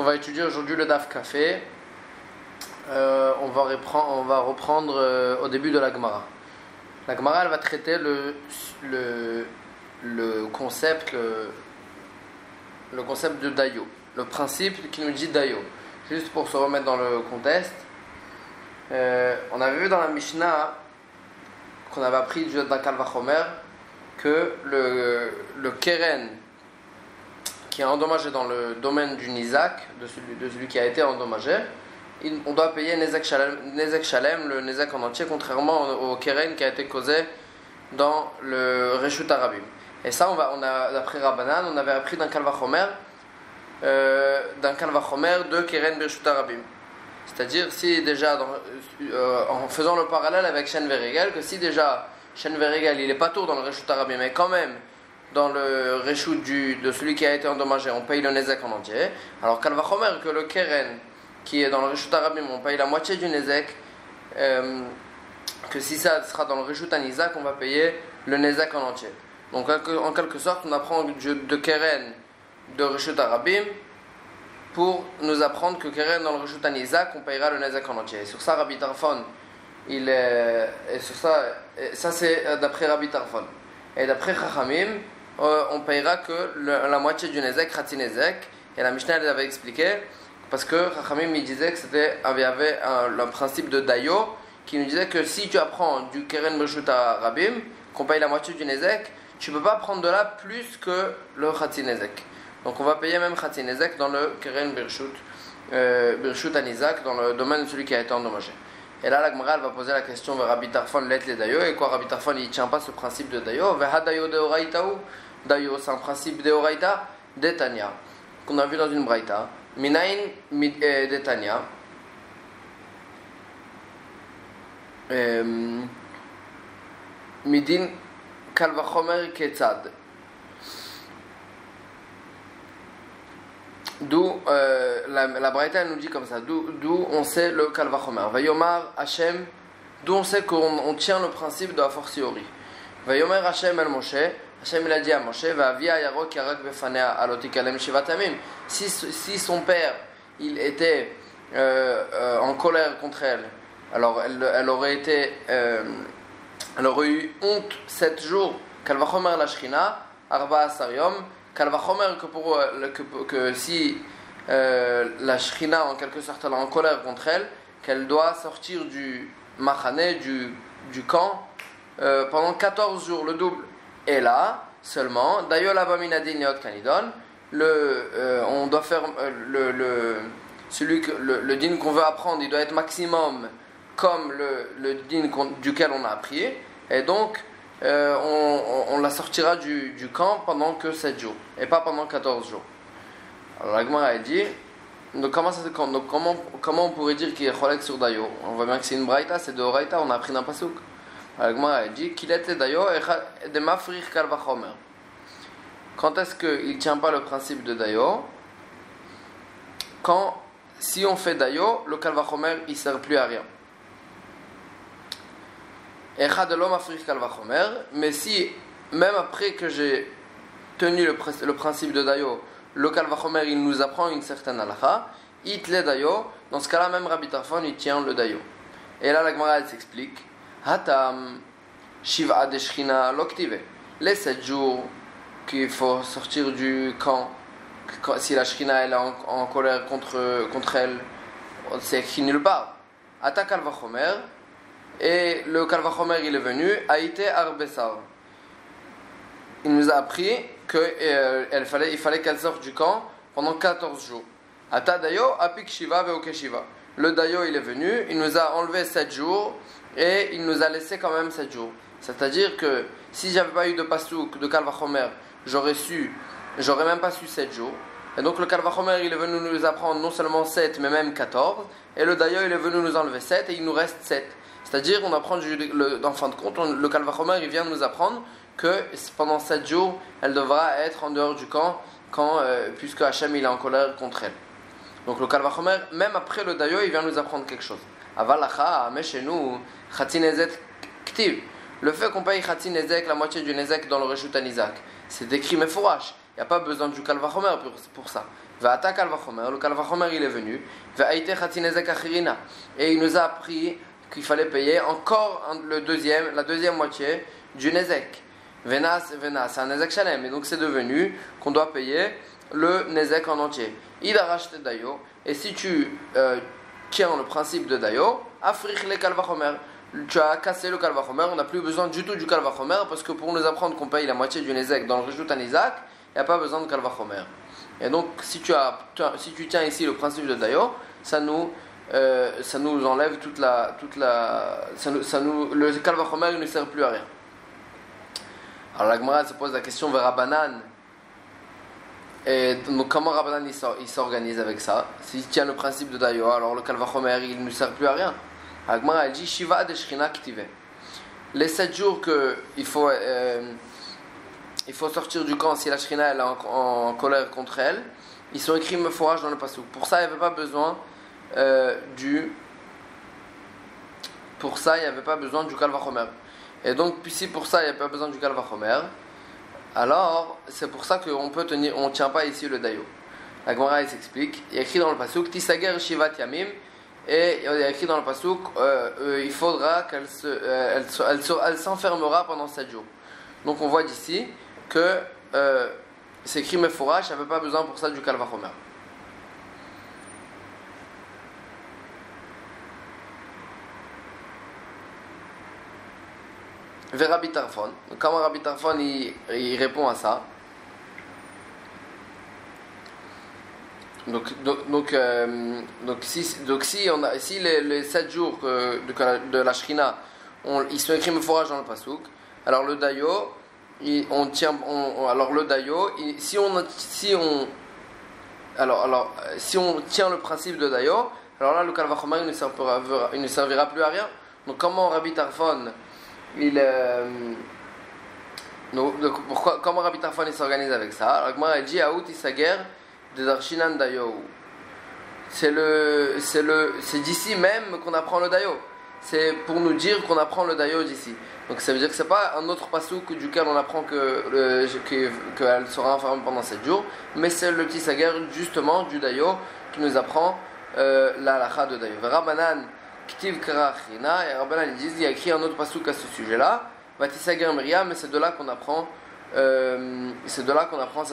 on va étudier aujourd'hui le Daf Café. On va reprendre au début de la Gemara. La Gemara, elle va traiter le concept de Dayo, le principe qui nous dit Dayo. Juste pour se remettre dans le contexte, on avait vu dans la Mishnah qu'on avait appris du d'un Kal Vachomer que le keren qui est endommagé dans le domaine du Nizak, de celui qui a été endommagé, on doit payer Nezek Shalem, le Nezek en entier, contrairement au keren qui a été causé dans le Reshut Arabim. Et ça, d'après Rabbanan, on avait appris d'un Kal Vachomer de keren Reshut Arabim. C'est-à-dire, si déjà, en faisant le parallèle avec Shen Veregel, que si déjà Shen Veregel il est pas tout dans le Reshut Arabim, mais quand même dans le Reshut de celui qui a été endommagé, on paye le Nezek en entier. Alors Kal Vachomer que le keren qui est dans le Reshut Arabim, on paye la moitié du Nezek, que si ça sera dans le Reshut Anizak, on va payer le Nezek en entier. Donc en quelque sorte, on apprend de keren de Reshut Arabim pour nous apprendre que keren dans le Reshut Anizak, on payera le Nezek en entier. Et sur ça, Rabbi Tarfon, ça c'est d'après Rabbi Tarfon. Et d'après Chachamim, on payera que la moitié du Nezek, Khatsi Nezek. Et la Mishnah elle avait expliqué, parce que Chachamim il disait que il y avait un principe de Dayo qui nous disait que si tu apprends du keren Reshut Arabim, qu'on paye la moitié du Nezek, tu ne peux pas prendre de là plus que le Khatsi Nezek. Donc on va payer même Khatsi Nezek dans le keren Reshut Anizak, dans le domaine de celui qui a été endommagé. Et là la Gemara va poser la question vers Rabbi Tarfon let les Dayo. Et quoi, Rabbi Tarfon il ne tient pas ce principe de Dayo? Veha Dayo de Oraita ou Dayo, c'est un principe de Oraita d'Etania qu'on a vu dans une Braïta. Minain d'Etania. Midin Kal Vachomer Ketzad. D'où la Braïta nous dit comme ça, d'où on sait le Kal Vachomer. Vayomar Hashem, d'où on sait qu'on tient le principe de la fortiori. Vayomer Hashem el Moshe, Hashem il a dit à Moshe, Vavia Yarok Yarak Befanea Alotikalem Shivatamim. Si son père il était en colère contre elle, alors elle aurait eu honte 7 jours. Kal Vachomer la Shrina, Arba Asariom. Kal Vachomer que si la Shrina en quelque sorte elle est en colère contre elle, qu'elle doit sortir du Machane, du camp pendant 14 jours, le double. Et là seulement, Dayo Labaminadin Neot Kanidon, on doit faire le din qu'on veut apprendre, il doit être maximum comme le din duquel on a appris, et donc on la sortira du camp pendant que 7 jours et pas pendant 14 jours. Alors la Gemara a dit, donc comment on pourrait dire qu'il est cholek sur Dayo? On voit bien que c'est une braïta, c'est de Oraïta, on a appris d'un pasuk. La Gemara a dit qu'il était Dayo et de mafrir Kal Vachomer. Quand est-ce qu'il ne tient pas le principe de Dayo? Si on fait Dayo, le Kal Vachomer il ne sert plus à rien. Mais si, même après que j'ai tenu le principe de Dayo, le Kal Vachomer il nous apprend une certaine halakha, itle Dayo, dans ce cas-là même Rabbi Tarfon il tient le Dayo. Et là la Gemara elle s'explique, Hatam Shiva de Shrina Loktive, les 7 jours qu'il faut sortir du camp, si la Shrina elle est en colère contre elle, c'est écrit nulle part. Hata Kal Vachomer. Et le Kal Vachomer il est venu, Haïté Arbessar. Il nous a appris qu'il fallait qu'elle sorte du camp pendant 14 jours. Ata Dayo, Apik Shiva Veoke Shiva. Le Dayo il est venu, il nous a enlevé 7 jours et il nous a laissé quand même 7 jours. C'est-à-dire que si j'avais pas eu de pasouk de Kal Vachomer, j'aurais même pas su 7 jours. Et donc le Kal Vachomer il est venu nous apprendre non seulement 7 mais même 14. Et le Dayo il est venu nous enlever 7 et il nous reste 7. C'est-à-dire qu'on apprend en fin de compte, le Kal Vachomer il vient nous apprendre que pendant 7 jours, elle devra être en dehors du camp puisque Hachem il est en colère contre elle. Donc le Kal Vachomer, même après le Dayo, il vient nous apprendre quelque chose. Avalacha, mais chez nous, Khatsi Nezek Ktiv. Le fait qu'on paye Khatsi Nezek, la moitié du Nezek dans le Reshut Anizak, c'est décrit Mefourash. il n'y a pas besoin du Kalvachomer pour ça. Va'ata Kalvachomer, le Kalvachomer il est venu. Va'aïte Khatinezek Achirina. Et il nous a appris qu'il fallait payer encore la deuxième moitié du Nezek. Venas, c'est un Nezek Shalem. Et donc c'est devenu qu'on doit payer le Nezek en entier. Il a racheté Dayo. Et si tu tiens le principe de Dayo, Africh le Kalvachomer. Tu as cassé le Kalvachomer, on n'a plus besoin du tout du Kalvachomer parce que pour nous apprendre qu'on paye la moitié du Nezek dans le Rishut Anizak, il n'y a pas besoin de Kalvachomer. Et donc, si tu tiens ici le principe de Dayo, ça nous enlève le Kalvachomer ne sert plus à rien. Alors la Gemara se pose la question vers Rabbanan. Et donc, comment Rabbanan il s'organise avec ça? S'il tient le principe de Dayo, alors le Kalvachomer il ne sert plus à rien. La Gemara elle dit Shiva de Shrina Ktive. Les 7 jours qu'il faut sortir du camp si la Shrina elle est en colère contre elle, ils sont écrits meforage dans le pasuk. Pour ça, il n'y avait pas besoin du Kalvachomer. Et donc, si pour ça, il n'y a pas besoin du Kalvachomer, alors c'est pour ça qu'on ne tient pas ici le Dayo. La Gemara elle s'explique. Il y a écrit dans le pasuk Tisager Shivat Yamim. Et il y a écrit dans le pasuk il faudra qu'elle s'enfermera pendant 7 jours. Donc on voit d'ici que c'est écrit meforach, il n'y avait pas besoin pour ça du Kalvachomer. Vers Rabbi Tarfon. Comment Rabbi Tarfon il répond à ça? Donc si les 7 jours de la Shrina ils sont écrits meforach dans le pasuk, alors le Dayo si on tient le principe de Dayo, alors là le Kalvachomer il ne servira plus à rien. Donc comment Rabbi Tarfon comment Rabbi Tarfon il s'organise avec ça? Alors moi elle dit Aout Isager de Darshinan Dayo. C'est d'ici même qu'on apprend le Dayo. C'est pour nous dire qu'on apprend le Dayo d'ici. Donc ça veut dire que c'est pas un autre pasuk duquel on apprend qu'elle sera enfermée pendant 7 jours, mais c'est le petit sager justement du Dayo qui nous apprend la halakha de Dayo. Rabbanan Ktiv Karachina, et Rabbanan disent il y a écrit un autre pasuk à ce sujet-là, Vatisager Miriam, et c'est de là qu'on apprend cette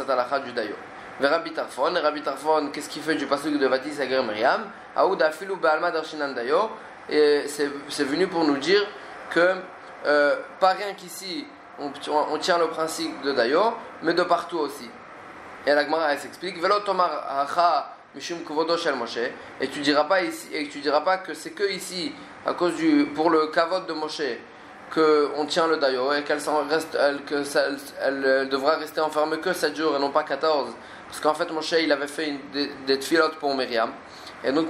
halakha du Dayo. Rabbi Tarfon, et Rabbi Tarfon, qu'est-ce qu'il fait du pasuk de Vatisager Miriam? Aouda Filu Baalma Darshinan Dayo, et c'est venu pour nous dire que pas rien qu'ici on tient le principe de Dayo, mais de partout aussi. Et la Gemara elle s'explique Velo Tomar Hacha Mishum Kvodo Shel Moshe, et tu diras pas que c'est que ici pour le kavod de Moshe que on tient le Dayo et qu'elle devra rester enfermée que 7 jours et non pas 14, parce qu'en fait Moshe il avait fait des tfilotes pour Myriam. Et donc,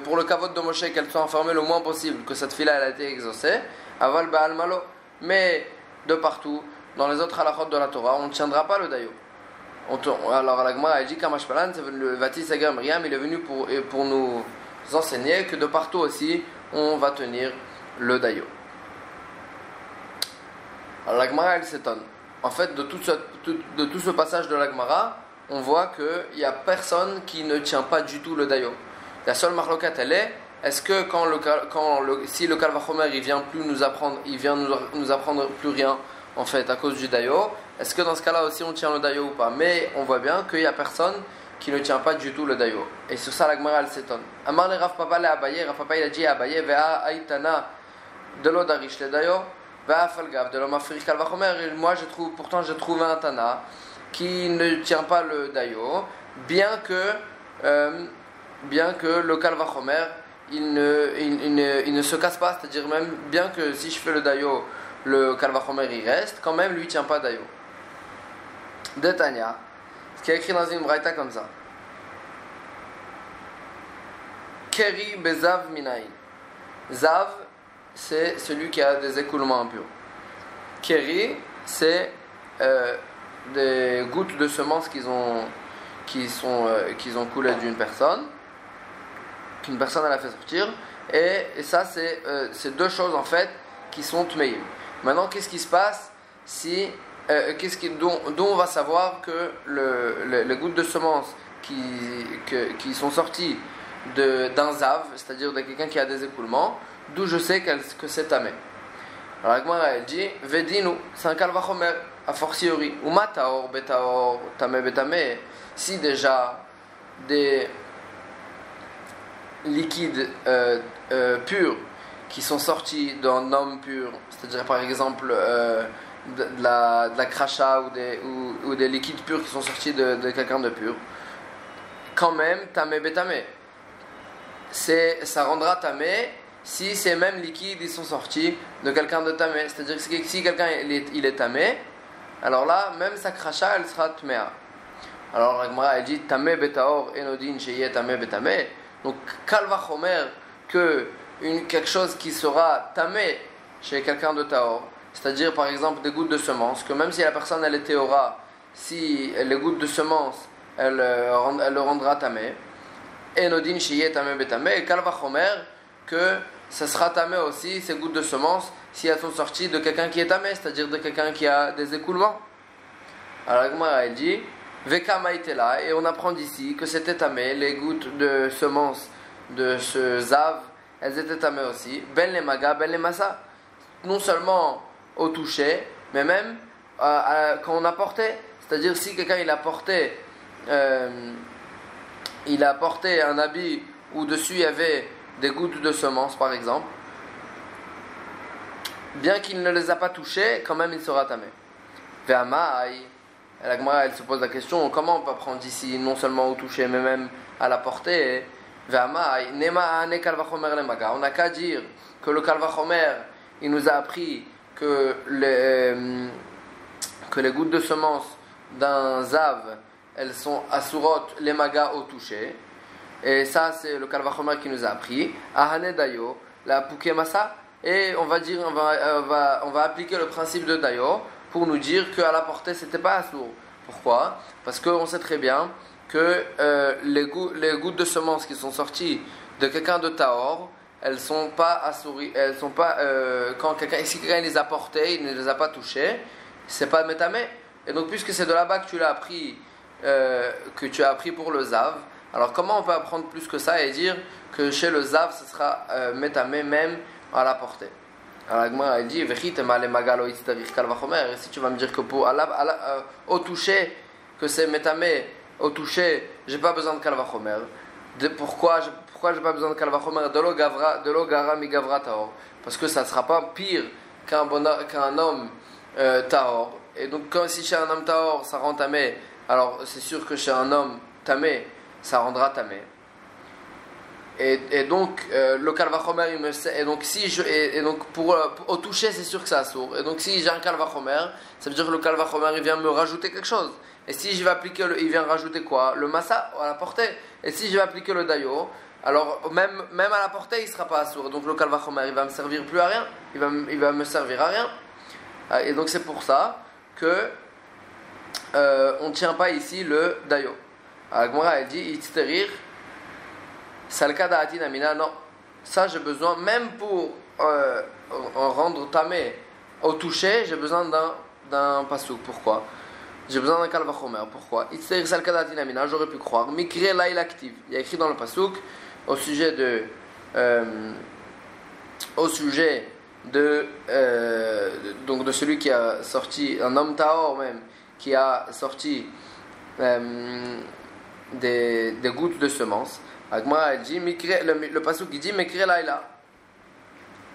pour le kavod de Moshe, qu'elle soit enfermée le moins possible, que cette fille-là elle a été exaucée, aval ba'al malo. Mais de partout, dans les autres halachot de la Torah, on ne tiendra pas le Dayo. Alors la Gemara elle dit Kamashpalan, le Vatisager Miriam, il est venu pour nous enseigner que de partout aussi, on va tenir le Dayo. Alors la Gemara elle s'étonne. En fait, de tout ce passage de la Gemara, on voit qu'il n'y a personne qui ne tient pas du tout le Dayo. La seule marloquette elle est-ce que si le Kalvachomer il vient nous apprendre plus rien en fait à cause du Dayo, est-ce que dans ce cas-là aussi on tient le Dayo ou pas? Mais on voit bien qu'il n'y a personne qui ne tient pas du tout le Dayo. Et sur ça la Gemara elle s'étonne. Amar le Rav Papa le Abaye, Rav Papa il a dit à Abaye Ve'a Aitana de l'Odarish le Dayo, Ve'a Falgav de l'Omafri Kalvachomer. Et moi j'ai trouvé un Tana qui ne tient pas le Dayo, bien que le Kalvachomer il ne se casse pas, c'est-à-dire même bien que si je fais le Dayo, le Kalvachomer il reste, quand même lui il tient pas Dayo. De Tanya, ce qui est écrit dans une braïta comme ça. Keri bezav minayin. Zav, c'est celui qui a des écoulements impurs. Keri, c'est des gouttes de semences qu'ils ont coulé d'une personne, qu'une personne elle a fait sortir, et ça c'est deux choses en fait qui sont tmeim. Maintenant qu'est-ce qui se passe si d'où on va savoir que les gouttes de semences qui sont sorties d'un zav, c'est-à-dire de quelqu'un qui a des écoulements, d'où je sais que c'est tamé. Alors la Gemara elle dit Vedinu, c'est un kalvachomer, a fortiori. Ou mataor, betaor, tamé, betamé. Si déjà des liquides purs qui sont sortis d'un homme pur, c'est-à-dire par exemple de la crachat ou des liquides purs qui sont sortis de quelqu'un de pur, quand même, tamé bétamé. Ça rendra tamé si ces mêmes liquides ils sont sortis de quelqu'un de tamé. C'est-à-dire que si quelqu'un il est tamé, alors là, même sa crachat elle sera tméa. Alors la Gemara elle dit tamé betaor enodin sheyeh tamé bétamé. Donc kalvachomer que quelque chose qui sera tamé chez quelqu'un de taor, c'est-à-dire par exemple des gouttes de semences, que même si la personne elle est théora, si les gouttes de semences elle le rendra tamé, enodin sheyeh tamé bétamé, et kalvachomer que ça sera tamé aussi ces gouttes de semences si elles sont sorties de quelqu'un qui est tamé, c'est-à-dire de quelqu'un qui a des écoulements. Alors la Gemara elle dit Veka maïtela, et on apprend d'ici que c'était tamé, les gouttes de semences de ce zav, elles étaient tamées aussi. Ben les maga, ben les massa. Non seulement au toucher, mais même quand on apportait. C'est-à-dire si quelqu'un il a porté un habit où dessus il y avait des gouttes de semences par exemple, bien qu'il ne les a pas touchées, quand même il sera tamé. Ve'amai. Et la Gemara elle se pose la question comment on peut apprendre d'ici non seulement au toucher mais même à la portée. Ve'amai nema ane kalvachomer le maga. On n'a qu'à dire que le kalvachomer il nous a appris que les gouttes de semences d'un zav elles sont asurot les magas au toucher, et ça c'est le kalvachomer qui nous a appris. Ahane dayo la pouke massa, et on va appliquer le principe de dayo pour nous dire qu'à la portée c'était pas assour. Pourquoi? Parce qu'on sait très bien que les gouttes de semences qui sont sorties de quelqu'un de tahor, elles sont pas assourées, elles sont pas si quelqu'un les a portées, il ne les a pas touchées, c'est pas métamé. Et donc puisque c'est de là-bas que tu l'as appris, que tu as appris pour le zav, alors comment on peut apprendre plus que ça et dire que chez le zav ce sera métamé même à la portée? Alors la Gemara elle dit et si tu vas me dire que au toucher que c'est métamé, au toucher j'ai pas besoin de kalvachomer. Pourquoi j'ai pas besoin de kalvachomer? De lo gara mi gavra taor, parce que ça ne sera pas pire qu'un homme taor. Et donc si chez un homme taor ça rend tamé, alors c'est sûr que chez un homme tamé ça rendra tamé. Et donc le kalvachomer il me sert, et donc pour au toucher c'est sûr que ça assour, et donc si j'ai un kalvachomer ça veut dire que le kalvachomer il vient me rajouter quelque chose, et si je vais appliquer il vient rajouter quoi? Le massa à la portée, et si je vais appliquer le dayo, alors même à la portée il sera pas assour, donc le kalvachomer il va me servir plus à rien, il va me servir à rien. Et donc c'est pour ça que on ne tient pas ici le dayo. Alors Gemara elle dit itzterir salkada atinamina, non, ça j'ai besoin même pour rendre tamé au toucher, j'ai besoin d'un pasouk. Pourquoi? J'ai besoin d'un kalvachomer. Pourquoi? Itzterir salkada atinamina, j'aurais pu croire mikre laïl active, il y a écrit dans le pasouk au sujet donc de celui qui a sorti, un homme tahor même, qui a sorti des gouttes de semences. Agma elle dit le pasuk qui dit Mekre Laila,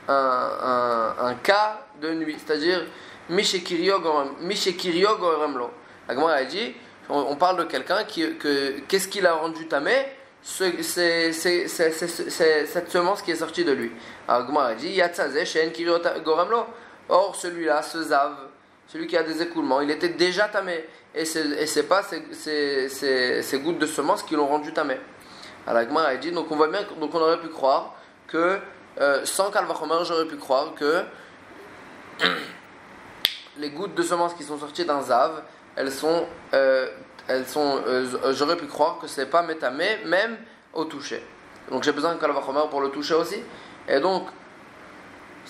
un cas de nuit, c'est-à-dire Mishekirio Goremlo. Agma elle dit on parle de quelqu'un qu'est-ce qu'il a rendu tamé? C'est cette semence qui est sortie de lui. Agma elle dit Yatsaze Shen Kirio Goremlo. Or celui-là, ce zav, celui qui a des écoulements, il était déjà tamé, et c'est pas ces gouttes de semences qui l'ont rendu tamé. Alors la Gemara elle dit donc on voit bien, donc on aurait pu croire que sans kalvachomer j'aurais pu croire que les gouttes de semences qui sont sorties d'un zav j'aurais pu croire que c'est pas métamé même au toucher. Donc j'ai besoin de kalvachomer pour le toucher aussi. Et donc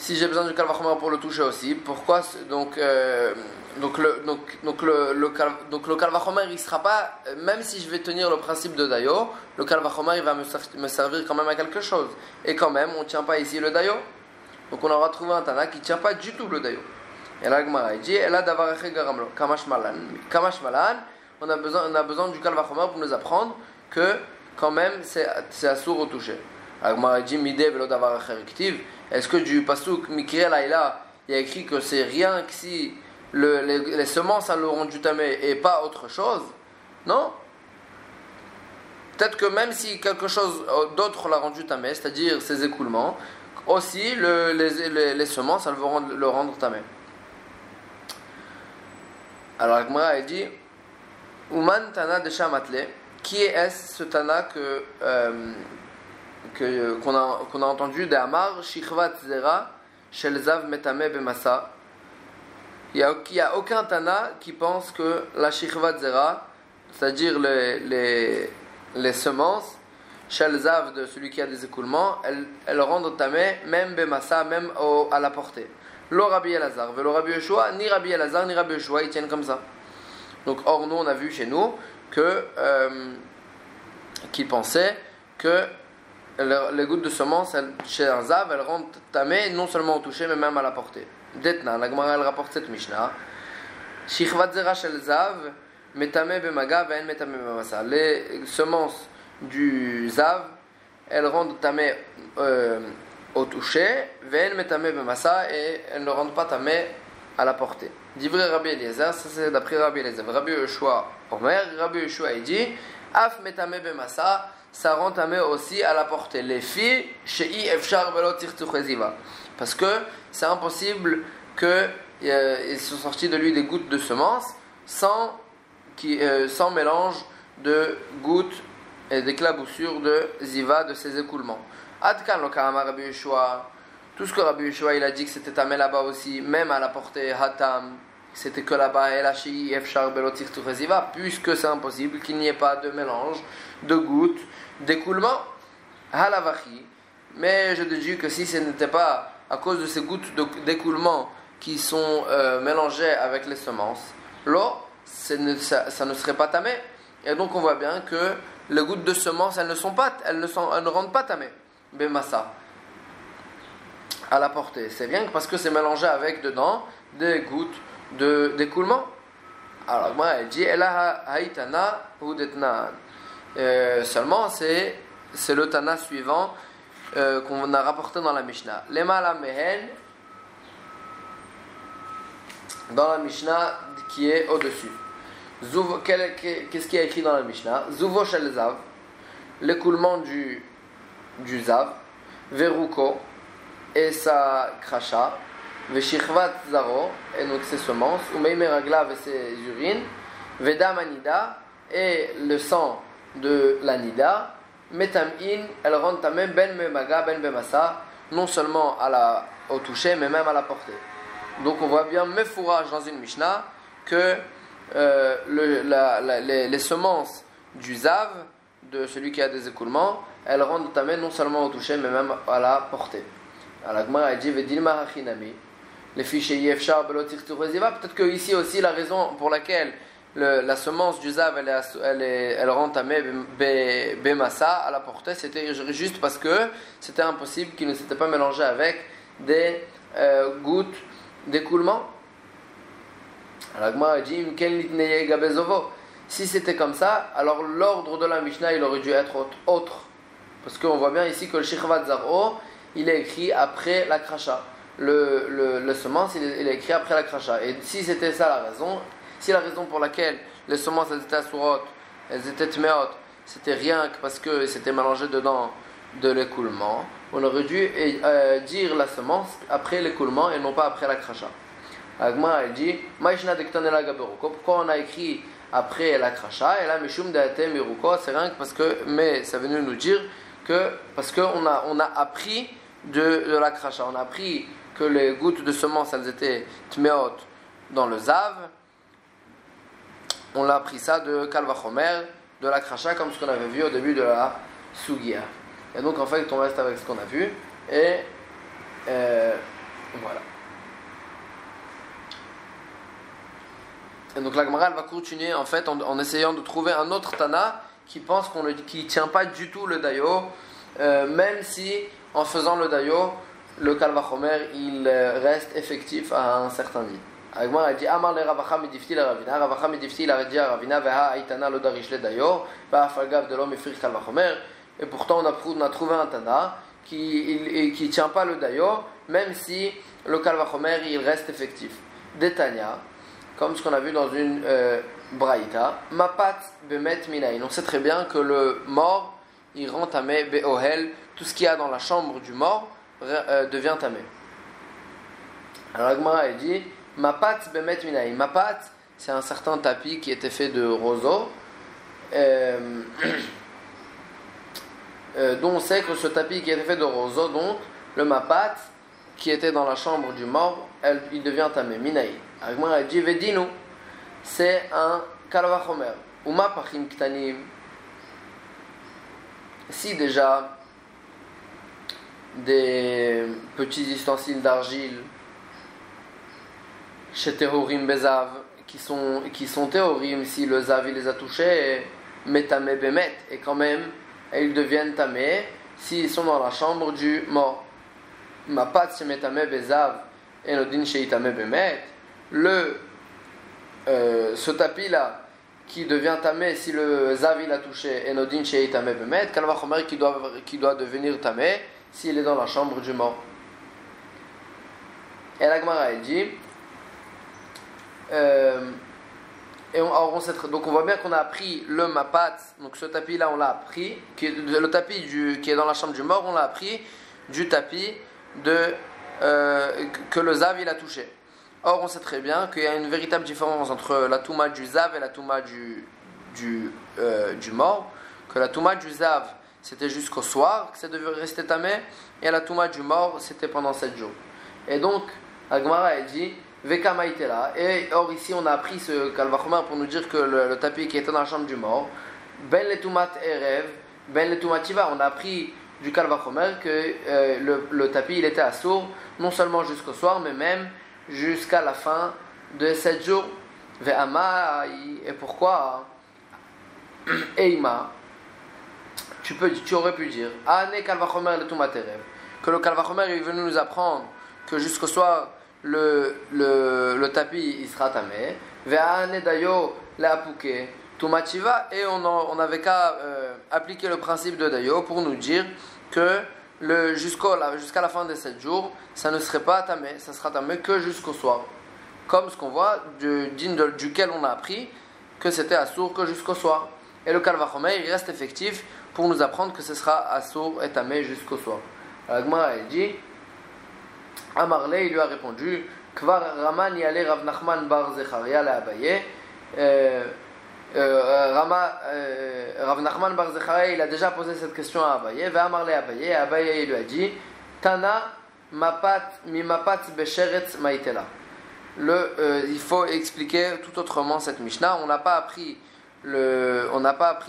si j'ai besoin du Kalvachomer pour le toucher aussi, pourquoi donc le Kalvachomer il sera pas, même si je vais tenir le principe de Dayo, le Kalvachomer il va me servir quand même à quelque chose. Et quand même, on ne tient pas ici le Dayo. Donc on aura trouvé un Tana qui ne tient pas du tout le Dayo. Et là, Gemara dit, elle a d'avareche garamlo, kamash malan, on a besoin du Kalvachomer pour nous apprendre que quand même c'est assour au toucher. La Gemara dit, mide velo d'avareche rective. Est-ce que du pasuk Mikre Laïla, il y a écrit que c'est rien que si les semences elles l'auront du tamé et pas autre chose? Non. Peut-être que même si quelque chose d'autre l'a rendu tamé, c'est-à-dire ses écoulements, aussi les semences elles vont le rendre tamé. Alors la Gemara elle dit, Uman Tana de Shamatle, qui est ce Tana qu'on a entendu de Amar Shichvat Zera Shel Zav Metame Bemasa. Il n'y a aucun Tana qui pense que la Shichvat Zera, c'est-à-dire les semences Shel Zav de celui qui a des écoulements, elles rendent tamé même Bemasa, même à la portée. Lo Rabbi Elazar, ve lo Rabbi Yeshua, ni Rabbi Elazar ni Rabbi Yeshua ils tiennent comme ça. Donc or nous on a vu chez nous que qu'ils pensaient que les gouttes de semence chez un zav elles rendent tamé non seulement au toucher mais même à la portée. Detna, la Gemara elle rapporte cette Mishnah. Shichvat zera shel zav metame bemaga ve'en metame bemasa. Les semences du zav elles rendent tamé au toucher, ve'en metame bemasa, et elles ne rendent pas tamé à la portée. Divrei Rabbi Eliezer, ça c'est d'après Rabbi Eliezer. Rabbi Yeshua Omer, Rabbi Yeshua il dit af metame bemasa, ça rend tamé aussi à la portée. Les filles shei efshar velo tirtuche ziva, parce que c'est impossible que ils sont sortis de lui des gouttes de semences sans mélange de gouttes et d'éclaboussures de ziva de ses écoulements. Adkan lo karama Rabbi Yeshua. Tout ce que Rabbi Yeshua il a dit que c'était tamé là-bas aussi, même à la portée hatam, c'était que là-bas elashi efshar belotir tureziva, puisque c'est impossible qu'il n'y ait pas de mélange de gouttes d'écoulement. Halavachi, mais je déduis que si ce n'était pas à cause de ces gouttes d'écoulement qui sont mélangées avec les semences, l'eau, ça ne serait pas tamé. Et donc on voit bien que les gouttes de semences elles ne rendent pas tamé bemasa à la portée. C'est rien que parce que c'est mélangé avec dedans des gouttes d'écoulement. Alors moi elle dit Ela haïtana ou detna. Seulement c'est le Tana suivant qu'on a rapporté dans la Mishnah. Lema la mehen, dans la Mishnah qui est au-dessus. Qu'est-ce qui est écrit dans la Mishnah? Zuvo shel zav, l'écoulement du zav, veruko, et sa kracha, veshichvat zaro, et donc ses semences, umeime raglav et ses urines, vedam anida, et le sang de l'anida, metam'in, elle rend tamé ben memaga ben bemasa, non seulement au toucher mais même à la portée. Donc on voit bien mefourage dans une Mishnah que les semences du zav, de celui qui a des écoulements, elles rendent tamé non seulement au toucher mais même à la portée. Alors la Gemara elle dit vedilma hachinami, les fichiers yefshar belotir tureziva. Peut-être que ici aussi la raison pour laquelle la semence du zav elle rend tamé bemasa à la portée, c'était juste parce que c'était impossible qu'il ne s'était pas mélangé avec des gouttes d'écoulement. Alors la Gemara dit si c'était comme ça, alors l'ordre de la Mishnah il aurait dû être autre, parce qu'on voit bien ici que le shichvat zaro il est écrit après la kracha. Le semence il est écrit après la kracha. Et si c'était ça la raison, si la raison pour laquelle les semences elles étaient asourotes, elles étaient tmeot, c'était rien que parce que c'était mélangé dedans de l'écoulement, on aurait dû dire la semence après l'écoulement et non pas après la kracha. Agma elle dit pourquoi on a écrit après la kracha, et là mishum da'ate miruko, c'est rien que parce que, mais ça venait nous dire que parce qu'on a appris de la kracha, on a appris que les gouttes de semence elles étaient tmeot dans le zav, on a appris ça de kalvachomer, de la kracha, comme ce qu'on avait vu au début de la sugia. Et donc en fait on reste avec ce qu'on a vu, et Voilà. Et donc la Gemara elle va continuer en fait en essayant de trouver un autre Tana qui pense qui tient pas du tout le Dayo, même si en faisant le Dayo, le Kal Vachomer il reste effectif à un certain niveau. La Gemara dit Amar le Ravacha midifti le Ravina, Ravacha midifti la dit Ravina veha aitana lo darish le Dayo, ba'afalgav de l'homme efir Kal Vachomer. Et pourtant on a trouvé un Tana qui tient pas le Dayo, même si le Kal Vachomer il reste effectif. Detania, comme ce qu'on a vu dans une braïta, mapat bemet minayin. On sait très bien que le mort, il rend tamé be'ohel, tout ce qu'il y a dans la chambre du mort devient tamé. Alors la Gemara elle dit, mapat bemet minayin. Mapat, c'est un certain tapis qui était fait de roseau, dont on sait que ce tapis qui était fait de roseau, donc le mapat, qui était dans la chambre du mort, il devient tamé, minayin. Agmar a dit Vedinu, c'est un Kal Vachomer. Uma pachim ktanim. Si déjà des petits ustensiles d'argile chez Tehorim Bezav qui sont Tehorim, si le Zav il les a touchés, Metame Bemet, et quand même ils deviennent tamés s'ils sont dans la chambre du mort. Mapat chez Metame Bezav et Nodin chez Itame Bemet. Ce tapis là qui devient tamé si le zav il a touché et nodin chez tamé bemet, Kal Vachomer qui doit devenir tamé s'il est dans la chambre du mort. Et la Gemara elle dit donc on voit bien qu'on a appris le mapat, donc ce tapis là on l'a appris, le tapis qui est dans la chambre du mort on l'a appris du tapis que le zav il a touché. Or, on sait très bien qu'il y a une véritable différence entre la touma du zav et la touma du mort. Que la touma du zav, c'était jusqu'au soir, que ça devait rester tamé, et la touma du mort, c'était pendant 7 jours. Et donc, la Gemara, elle dit, Veka maïtela. Et or, ici, on a appris ce Kal Vachomer pour nous dire que le tapis qui était dans la chambre du mort, ben le toumat erev, ben le toumat tiva. On a appris du Kal Vachomer que le tapis, il était assourd, non seulement jusqu'au soir, mais même jusqu'à la fin de 7 jours. Et pourquoi Eima, tu aurais pu dire que le Kal Vachomer est venu nous apprendre que jusqu'au soir le tapis il sera tamé. Et on avait qu'à appliquer le principe de Dayo pour nous dire que jusqu'à la fin des 7 jours, ça ne serait pas tamé, ça sera tamé que jusqu'au soir. Comme ce qu'on voit duquel on a appris que c'était assour que jusqu'au soir. Et le Kal Vachomer, il reste effectif pour nous apprendre que ce sera assour et tamé jusqu'au soir. Alors Gemara elle dit, Amarle, il lui a répondu, Kvar Raman yale Rav Nachman bar Zecharia la Abaye. Rav Nachman bar Zecharia, il a déjà posé cette question à Abaye. Va Amarle Abaye, Abaye il lui a dit, Tana mi mapat besheretz maitela. Il faut expliquer tout autrement cette Mishnah. On n'a pas appris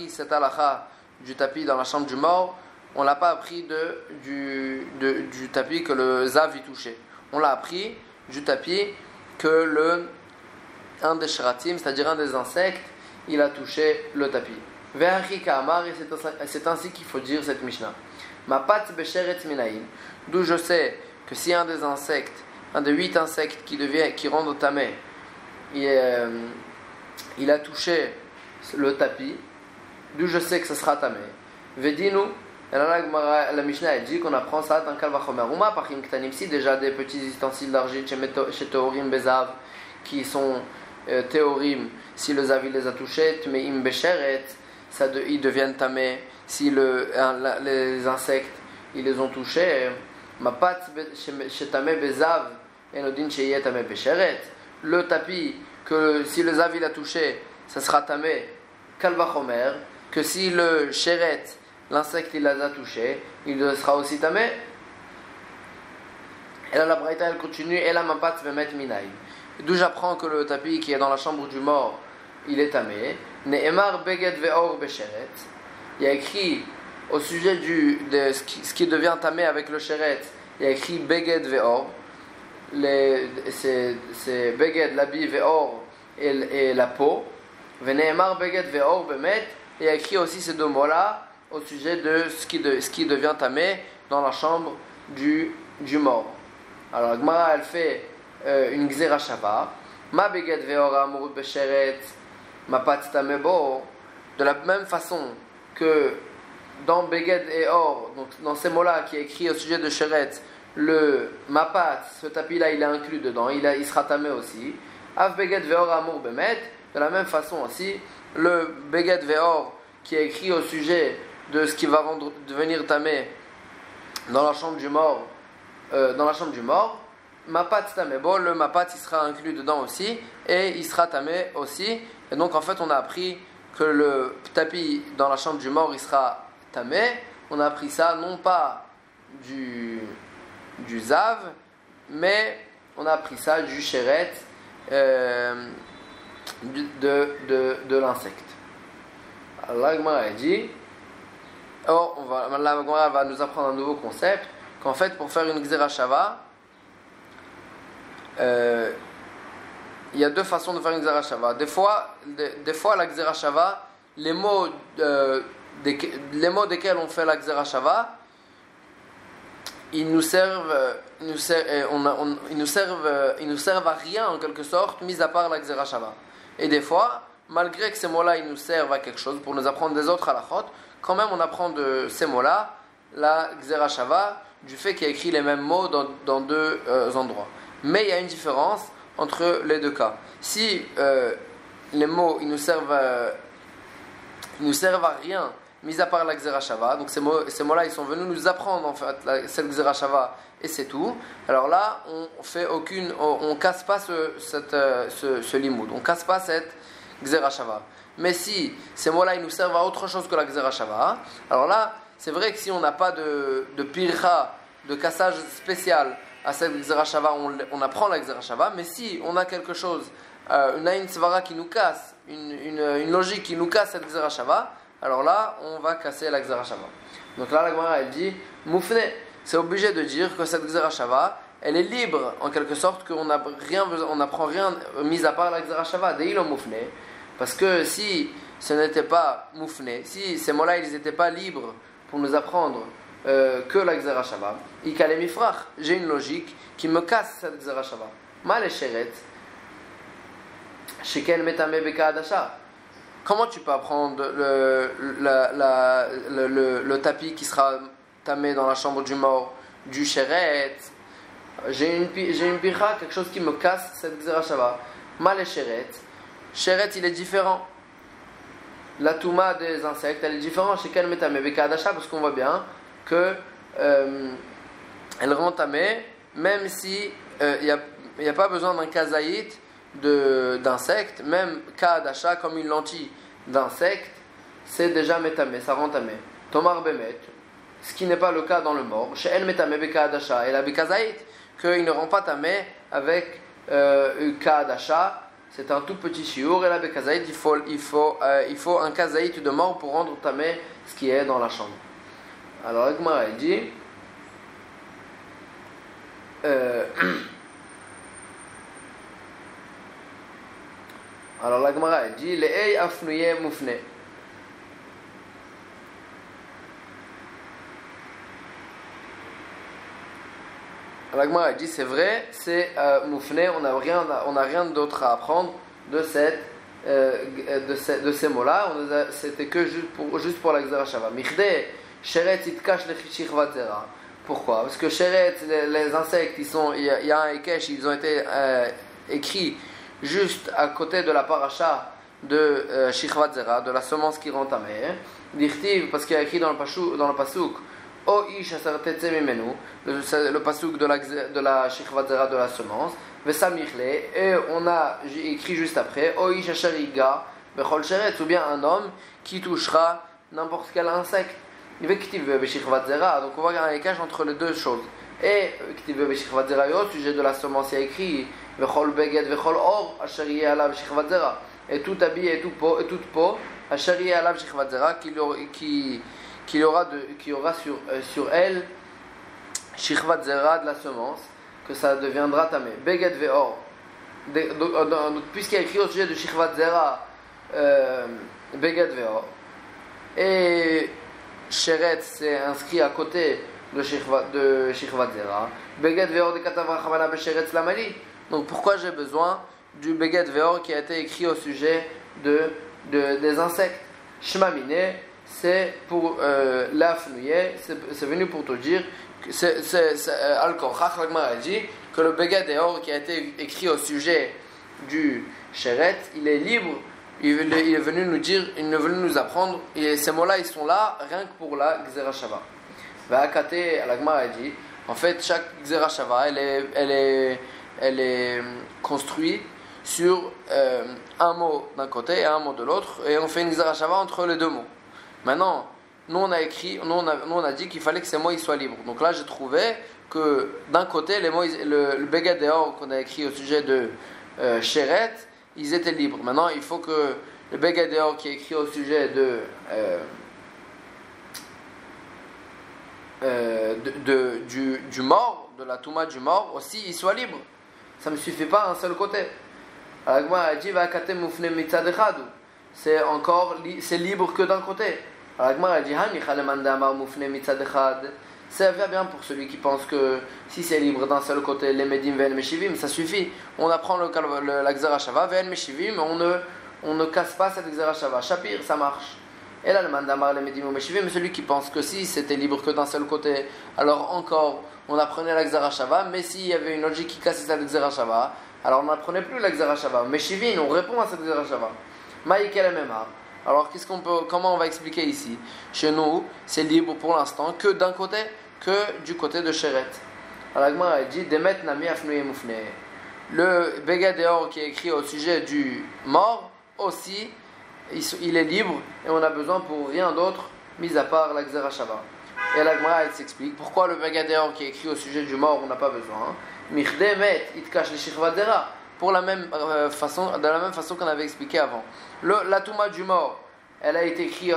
cette halakha du tapis dans la chambre du mort. On l'a pas appris du tapis que le zav y touchait. On l'a appris du tapis que un des shratim, c'est-à-dire un des insectes, il a touché le tapis. Ve'achika amar, et c'est ainsi qu'il faut dire cette Mishnah. Mapat besheretz minayin. D'où je sais que si un des insectes, un des 8 insectes qui rendent tamé, il a touché le tapis, d'où je sais que ce sera tamé. Vedinu, et là la Mishnah elle dit qu'on apprend ça dans Kal Vachomer. Uma pachim ktanim, si déjà des petits ustensiles d'argile chez Tehorim Bezav qui sont Tehorim, si le Zav il les a touchés, Tmeim Besheret, ils deviennent tamé. Si les insectes ils les ont touchés, Mapat chez Tamé Bezav et Nodin chez Tamé Besheret, le tapis que si le Zav il a touché, ça sera tamé Kal Vachomer, que si le Sheret, l'insecte il les a touchés, il sera aussi tamé. Et là la braïta elle continue, et la mapat vemet minaï. D'où j'apprends que le tapis qui est dans la chambre du mort, il est tamé. Ne'emar beged ve'or besheret. Il y a écrit au sujet de ce qui devient tamé avec le sheret, il y a écrit beged ve'or. c'est Beged, l'habit, Ve'or et la peau. Ve'ne'emar Beged, Ve'or, Bemet. Et il a écrit aussi ces deux mots-là au sujet de ce qui devient tamé dans la chambre du mort. Alors, la Gemara, elle fait une Gzera Shava. Ma Beged, Ve'or, Amur, Besheret, Ma Pat Tamebo. De la même façon que dans Beged et Or, donc dans ces mots-là qui est écrit au sujet de Sheret, le Mapat, ce tapis-là, il est inclus dedans, il sera tamé aussi. Av Beged Ve'or Amur Bemet, de la même façon aussi, le Beged Ve'or qui est écrit au sujet de ce qui va devenir tamé dans la chambre du mort, Mapat Tamebo, le Mapat il sera inclus dedans aussi et il sera tamé aussi. Et donc en fait on a appris que le tapis dans la chambre du mort il sera tamé. On a appris ça non pas du zav, mais on a appris ça du chéret de l'insecte. Alors la Gemara dit, la Gemara va nous apprendre un nouveau concept, qu'en fait pour faire une Gzera Shava, il y a deux façons de faire une Gzera Shava. Des fois la Gzera Shava, les mots desquels on fait la Gzera Shava, ils nous servent à rien en quelque sorte, mis à part la Gzera Shava. Et des fois, malgré que ces mots-là ils nous servent à quelque chose pour nous apprendre des autres halachot, quand même on apprend de ces mots-là la Gzera Shava du fait qu'il y a écrit les mêmes mots dans deux endroits. Mais il y a une différence entre les deux cas. Si les mots ils nous servent à rien, mis à part la Gzera Shava, donc ces mots-là ils sont venus nous apprendre en fait cette Gzera Shava et c'est tout. Alors là on casse pas ce limoud, on casse pas cette Gzera Shava. Mais si ces mots-là ils nous servent à autre chose que la Gzera Shava, alors là c'est vrai que si on n'a pas de pircha, de cassage spécial à cette Gzera Shava, on apprend la Gzera Shava. Mais si on a quelque chose, une Aïn Svara qui nous casse, une logique qui nous casse cette Gzera Shava, alors là on va casser la Gzera Shava. Donc là la Gemara elle dit Moufne, c'est obligé de dire que cette Gzera Shava elle est libre en quelque sorte, qu'on n'apprend rien mis à part la Gzera Shava, Deilo Moufne, parce que si ce n'était pas Moufne, si ces mots-là ils n'étaient pas libres pour nous apprendre que la Gzera Shava, Ikale Mifrach, j'ai une logique qui me casse cette Gzera Shava. Mal Sheret, Sheken Metame Beka Adasha. Comment tu peux apprendre le tapis qui sera tamé dans la chambre du mort du Sheret? J'ai une pircha, quelque chose qui me casse cette Gzera Shava. Mal Sheret, Sheret il est différent. La touma des insectes elle est différente chez Ken Metame Beka Adasha, parce qu'on voit bien que elle rend tamé même si il n'y a pas besoin d'un kazaït d'insectes, même Kaadasha comme une lentille d'insecte, c'est déjà métamé, ça rend tamé. Tomar Bemet, ce qui n'est pas le cas dans le mort, chez El Metame Bekaadasha et la Bekazaït, qu'il ne rend pas tamé avec Kaadasha, c'est un tout petit shiur, et la Bekazaït, il faut un kazaït de mort pour rendre tamé ce qui est dans la chambre. Alors, la Gemara dit alors la Gemara dit Le'ei afnuye mufne. La Gemara dit c'est vrai, c'est mufne, on n'a rien d'autre à apprendre de ces mots-là. C'était que juste pour la Gzera Shava. Michde sheret itkash lechichvat zera. Pourquoi? Parce que sheret, les insectes, il y a un ekesh, ils ont été écrits juste à côté de la paracha de Shichvat Zera, de la semence qui rend tamé. Dirtiv, parce qu'il y a écrit dans le pasuk O ish asar tetze mimenu, le pasuk de la Shichvat Zera, de la semence. Vesamichle, et on a écrit juste après O ish asher iga bechol sheret, ou bien un homme qui touchera n'importe quel insecte. Donc on voit qu'il y a un écart entre les deux choses. Et au sujet de la semence, il y a écrit et tout habit et toute peau qui aura sur elle shichvat zera, de la semence, que ça deviendra tamé. Beged ve'or. Puisqu'il y a écrit au sujet de Shichvat Zera, Beged ve'or. Et Sheret c'est inscrit à côté de Shichvat Zera. Beged ve'or de Katav Rachamana Besheret Slamali. Donc pourquoi j'ai besoin du Beged ve'or qui a été écrit au sujet des insectes? Shmamine, c'est pour l'afnouye, c'est venu pour te dire Al-Korach, l'Agmara dit que le Beged ve'or qui a été écrit au sujet du Sheret, il est libre. Il est venu nous dire, il est venu nous apprendre, et ces mots-là ils sont là rien que pour la Gzera Shava. Va'akate, l'Agmara dit, en fait chaque Gzera Shava elle est construite sur un mot d'un côté et un mot de l'autre, et on fait une Gzera Shava entre les deux mots. Maintenant, nous on a dit qu'il fallait que ces mots ils soient libres. Donc là j'ai trouvé que d'un côté les mots, le Beged ve'or qu'on a écrit au sujet de Sheret, ils étaient libres. Maintenant, il faut que le Beged ve'or qui est écrit au sujet du mort, de la Touma du mort, aussi, il soit libre. Ça ne me suffit pas un seul côté. C'est libre que d'un côté. Ça va bien pour celui qui pense que si c'est libre d'un seul côté, les Medim Ve'en Meshivim, ça suffit. On apprend la Gzera Shava, Ve'en Meshivim, on ne casse pas cette Gzera Shava. Shapir, ça marche. Et là, le Mandamar, les Medim Meshivim, celui qui pense que si c'était libre que d'un seul côté, alors encore, on apprenait la Gzera Shava, mais s'il y avait une logique qui cassait cette Gzera Shava, alors on n'apprenait plus la Gzera Shava. Meshivim, on répond à cette Gzera Shava. Maïkel Memar. Alors, comment on va expliquer ici? Chez nous, c'est libre pour l'instant que d'un côté, que du côté de Sheret. Alors, Agmara a dit Demet Nami Afnouye Moufne. Le Beged ve'or qui est écrit au sujet du mort, aussi, il est libre et on a besoin pour rien d'autre, mis à part la Gzera Shava. Et l'Agmara elle s'explique pourquoi le Beged ve'or qui est écrit au sujet du mort, on n'a pas besoin. Michde Met Itkash le Shichvat Zera. De la même façon qu'on avait expliqué avant. La Touma du mort, elle a été écrite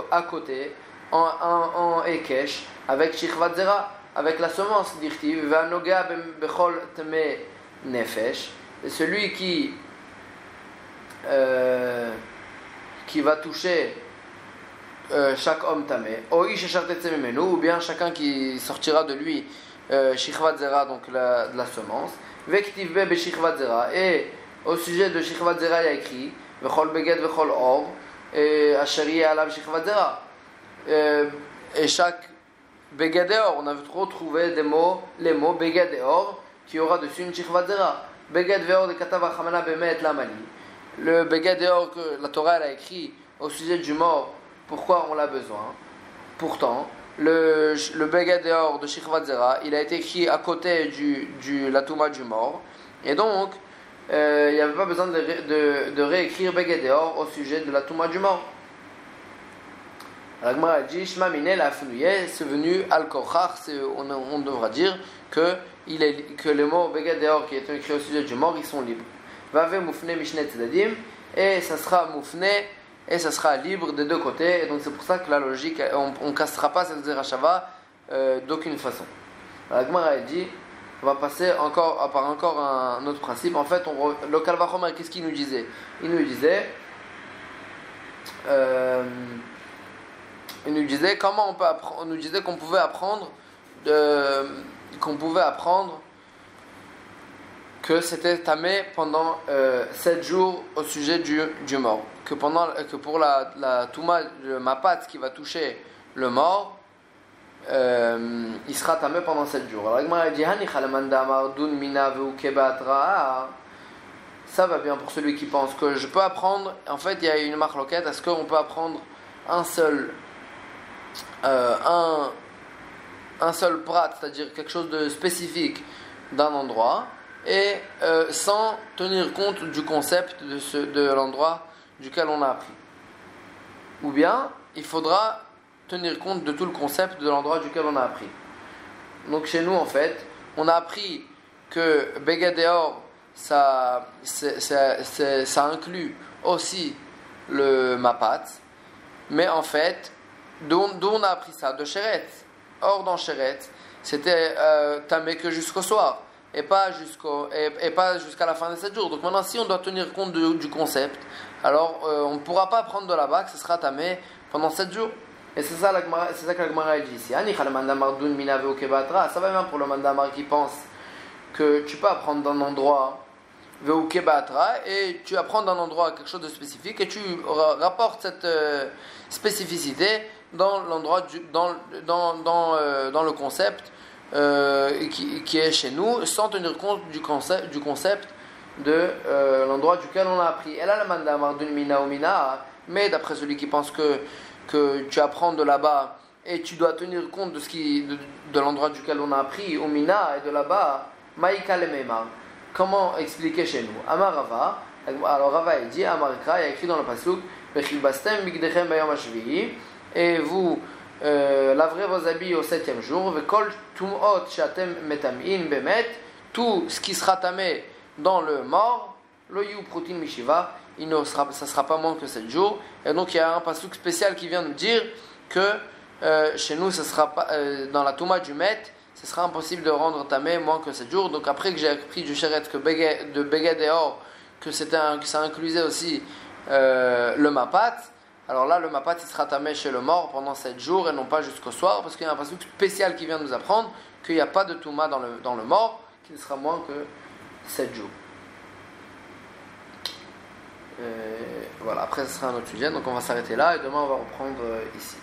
à côté, en Ekesh, avec Shichvat Zera, avec la semence d'Irtiv, Vanoga Bechol Tme Nefesh, celui qui va toucher chaque homme tamé, ou bien chacun qui sortira de lui Shichvat Zera, donc de la semence. Vektivbe Beshichvat Zera, et au sujet de Shichvat Zera il y a écrit Vechol Beged Vechol Or et Asheri Alav Shichvat Zera, et chaque Beged ve'or, on a retrouvé les mots Beged ve'or qui aura dessus une Shichvat Zera. Beged ve'or de Katav Rachamana Bemet Lamali, le Beged ve'or que la Torah elle a écrit au sujet du mort, pourquoi on l'a besoin? Pourtant le Beged ve'or de Shichvat Zera, il a été écrit à côté la Touma du mort, et donc il n'y avait pas besoin de réécrire Beged ve'or au sujet de la Touma du mort. L'Agmara a dit Shmamine la Afnouye, c'est venu Al-Korach, on devra dire que les mots Beged ve'or qui étaient écrits au sujet du mort, ils sont libres. Vave Moufne Mishne Tzedadim, et ça sera Moufne, et ça sera libre des deux côtés, et donc c'est pour ça que la logique, on ne cassera pas cette Gzera Shava d'aucune façon. L'Agmara a dit, on va passer encore un autre principe. En fait, le Kal Vachomer, qu'est-ce qu'il nous disait? Il nous disait comment on peut apprendre. On nous disait qu'on pouvait apprendre que c'était tamé pendant 7 jours au sujet du mort. Que pour la Touma, le Mapat qui va toucher le mort, il sera tamé pendant 7 jours. Alors, ça va bien pour celui qui pense que je peux apprendre. En fait, il y a une marloquette. Est-ce qu'on peut apprendre un seul prat, c'est-à-dire quelque chose de spécifique d'un endroit, et sans tenir compte du concept de l'endroit duquel on a appris? Ou bien il faudra tenir compte de tout le concept de l'endroit duquel on a appris. Donc chez nous en fait on a appris que Beged ve'or ça inclut aussi le Mapat, mais en fait d'où on a appris ça? De Sheret. Or dans Sheret c'était tamé que jusqu'au soir, et pas jusqu'à la fin des 7 jours. Donc maintenant, si on doit tenir compte du concept, alors on ne pourra pas prendre de là-bas que ce sera tamé pendant 7 jours. Et c'est ça que la Gemara dit ici. Ça va même pour le mandamar qui pense que tu peux apprendre d'un endroit et tu apprends d'un endroit quelque chose de spécifique et tu rapportes cette spécificité dans l'endroit dans le concept qui est chez nous, sans tenir compte du concept de l'endroit duquel on a appris. Et là, le mandamar d'une mina ou mina, mais d'après celui qui pense que tu apprends de là-bas et tu dois tenir compte de l'endroit duquel on a appris, au mina et de là-bas, maïka le meimar. Comment expliquer chez nous? Amar Rava, alors Rava il dit, Amar Kra, il y a écrit dans le pasuk, Vechilbastem bigdechem bayom hashvi'i, et vous laverez vos habits au 7e jour, Vekol tumot shatem metamin bemet, tout ce qui sera tamé dans le mort, lo yu protein mishiva, ça ne sera pas moins que 7 jours. Et donc il y a un pasuk spécial qui vient nous dire que chez nous, ce sera pas, dans la Touma du Met, ce sera impossible de rendre tamé moins que 7 jours. Donc après que j'ai appris du Sheret de Beged et Or, que ça inclusait aussi le Mapat, alors là le Mapat il sera tamé chez le mort pendant 7 jours et non pas jusqu'au soir, parce qu'il y a un pasuk spécial qui vient nous apprendre qu'il n'y a pas de Touma dans le mort, qui ne sera moins que 7 jours. Voilà, après ce sera un autre sujet, donc on va s'arrêter là et demain on va reprendre ici.